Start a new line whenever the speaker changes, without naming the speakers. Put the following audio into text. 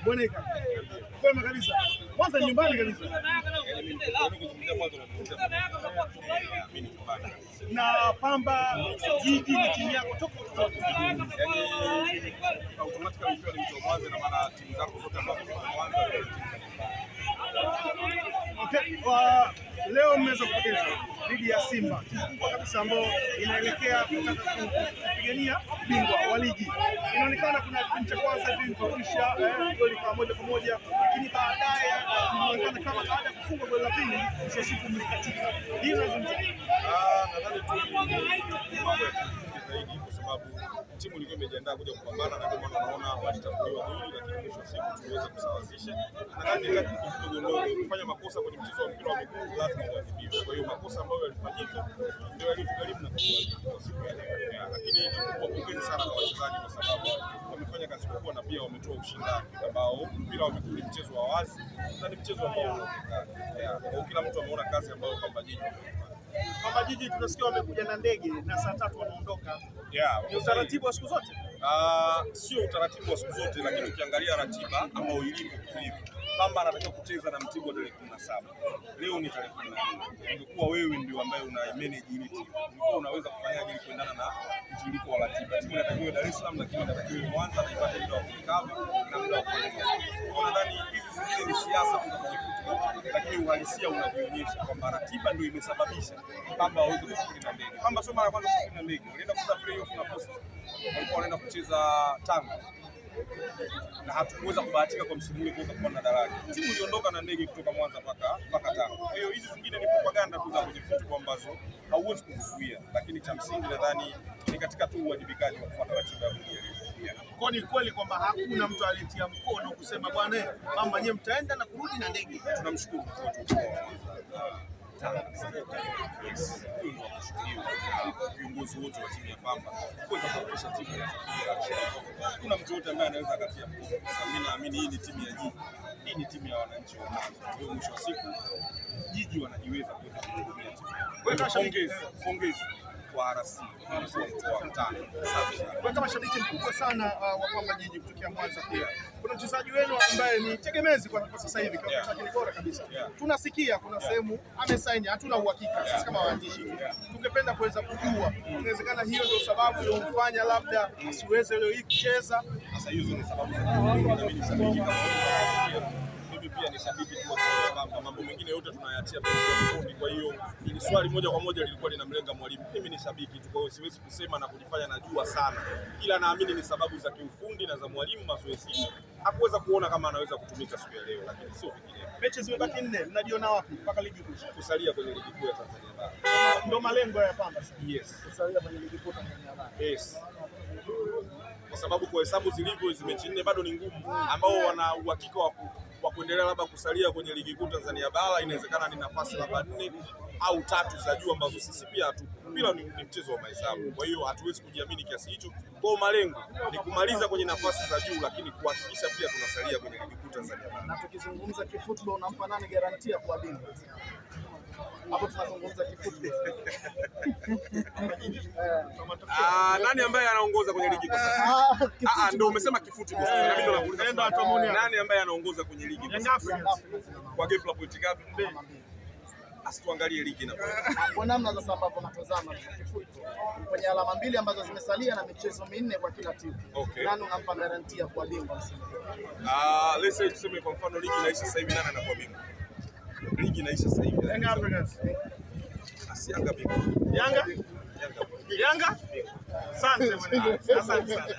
Boneka. Kwema kabisa. Kwanza nyumbani kabisa. Na Pamba Jiji ni timu yako toka
automatically ukiwa ni mtu wa kwanza na maana timu zako zote ambazo zinaanza.
Okay, leo mmeweza kupoteza dhidi ya Simba kubwa kabisa ambao inaelekea kutaka kupigania bingwa wa ligi. Inaonekana kuna kipindi cha kwanza hivi kurudisha goli kwa moja, lakini baadaye inaonekana kama baada ya kufunga goli la pili mwisho siku mlikatika. Hii inazungumzia
nadhani zaidi kwa sababu timu ilikuwa imejiandaa kuja kupambana na ndio maana naona walitambuliwa goli, lakini mwisho wa siku tuliweza kusawazisha. Nadhani ndio kufanya makosa kwenye mchezo wa mpira wa miguu lazima uadhibiwe. Kwa hiyo makosa ambayo yalifanyika ndio yalitugharimu na kwa siku ya leo. Lakini nikupongeze sana kwa wachezaji kwa sababu wamefanya kazi kubwa na pia wametoa ushindani ambao mpira wa miguu ni mchezo wa wazi na ni mchezo ambao unaonekana. Kwa kila mtu ameona kazi ambayo Pamba Jiji
Pamba Jiji tunasikia wamekuja na ndege na saa 3 wanaondoka. Ni utaratibu wa siku zote?
Sio utaratibu wa siku zote, lakini ukiangalia ratiba ambayo ilivyo Pamba anatakiwa kucheza na Mtibwa tarehe 17. Leo ni tarehe 14. Ungekuwa wewe ndio ambaye una manage ile timu, ulikuwa unaweza kufanyaje ili kuendana na mtiririko wa ratiba? Timu inatakiwa Dar es Salaam, lakini inatakiwa Mwanza na ipate muda wa kukava na muda wa kufanya mazoezi. Kwa nadhani hizi zingine ni siasa tu za football, lakini uhalisia unajionyesha kwamba ratiba ndio imesababisha Pamba waweze kusafiri na ndege. Pamba sio mara ya kwanza kusafiri na ndege, walienda kucheza playoff na Posta, walikuwa wanaenda kucheza Tanga na hatukuweza kubahatika kwa msimu ule kuweza kupanda daraja. Timu iliondoka na ndege kutoka Mwanza mpaka Tanga. Kwa hiyo hizi zingine ni propaganda tu za kwenye football ambazo hauwezi kuzuia, lakini cha msingi nadhani ni katika tu uwajibikaji wa kufuata ratiba ya ligi.
Kwa ni kweli kwamba hakuna mtu aliyetia mkono kusema bwana Pamba nyewe mtaenda na kurudi na ndege.
Tunamshukuru viongozi wote wa timu ya Pamba kuweza kuhakikisha timu ya kuna mtu yote ambaye anaweza akatia mkono. Mimi naamini hii ni timu ya jiji, hii ni timu ya wananchi wa Mwanza. Kwa mwisho wa siku jiji wanajiweza kuweza kuhudumia timu. Pongezi kwa RC wa mtani.
Kwa kama shabiki mkubwa sana wa Pamba Jiji kutokea Mwanza, pia kuna mchezaji wenu ambaye ni tegemezi kwa sasa hivi kwa mchezaji bora kabisa. Tunasikia kuna sehemu amesaini, hatuna uhakika sisi kama waandishi. Tungependa kuweza kujua inawezekana hiyo ndio sababu iliyomfanya labda asiweze leo hii kucheza.
Sasa hizo ni sababu za mimi shabiki kama mimi pia ni shabiki tu wa Pamba, mambo mengine yote tunayaachia pembeni. Kwa hiyo ni swali moja kwa moja lilikuwa linamlenga mwalimu. Mimi ni shabiki tu, kwa hiyo siwezi kusema na kujifanya najua sana, ila naamini ni sababu za kiufundi na za mwalimu mazoezi hakuweza kuona kama anaweza kutumika siku ya leo, lakini sio vingine.
Mechi zimebaki 4, mnajiona wapi mpaka ligi kuu?
Kusalia kwenye ligi kuu ya Tanzania Bara.
Ndio malengo ya Pamba sasa.
Yes.
Kusalia kwenye ligi kuu Tanzania Bara.
Yes. Kwa sababu kwa hesabu zilivyo hizo mechi 4 bado ni ngumu, ambao wana uhakika wa kuendelea labda kusalia kwenye ligi kuu Tanzania Bara inawezekana ni nafasi labda 4 au 3 za juu ambazo sisi pia mpira ni mchezo wa mahesabu. Kwa hiyo hatuwezi kujiamini kiasi hicho. Kwa malengo ni kumaliza kwenye nafasi za juu, lakini kuhakikisha pia tunasalia kwenye ligi kuu Tanzania Bara.
Na tukizungumza kifootball, unampa nani garantia kwa bingwa? Hapo tunazungumza kifootball.
Nani ambaye anaongoza kwenye ligi kwa sasa? Ndio umesema kifootball sasa. Na mimi ndo nakuuliza nani ambaye anaongoza kwenye ligi kwa sasa? Kwa gap la point ngapi? Asituangalie ligi na
kwa namna sasa ambapo natazama kifootball kwenye alama 2 ambazo zimesalia na michezo 4 kwa kila timu. Nani unampa garantia kwa bingwa msimu?
Let's say tuseme kwa mfano ligi inaisha sasa hivi, nani anakuwa bingwa? Ligi inaisha sasa hivi.
Yanga Africans.
Yanga bingwa.
Yanga? Asante bwana. Asante sana.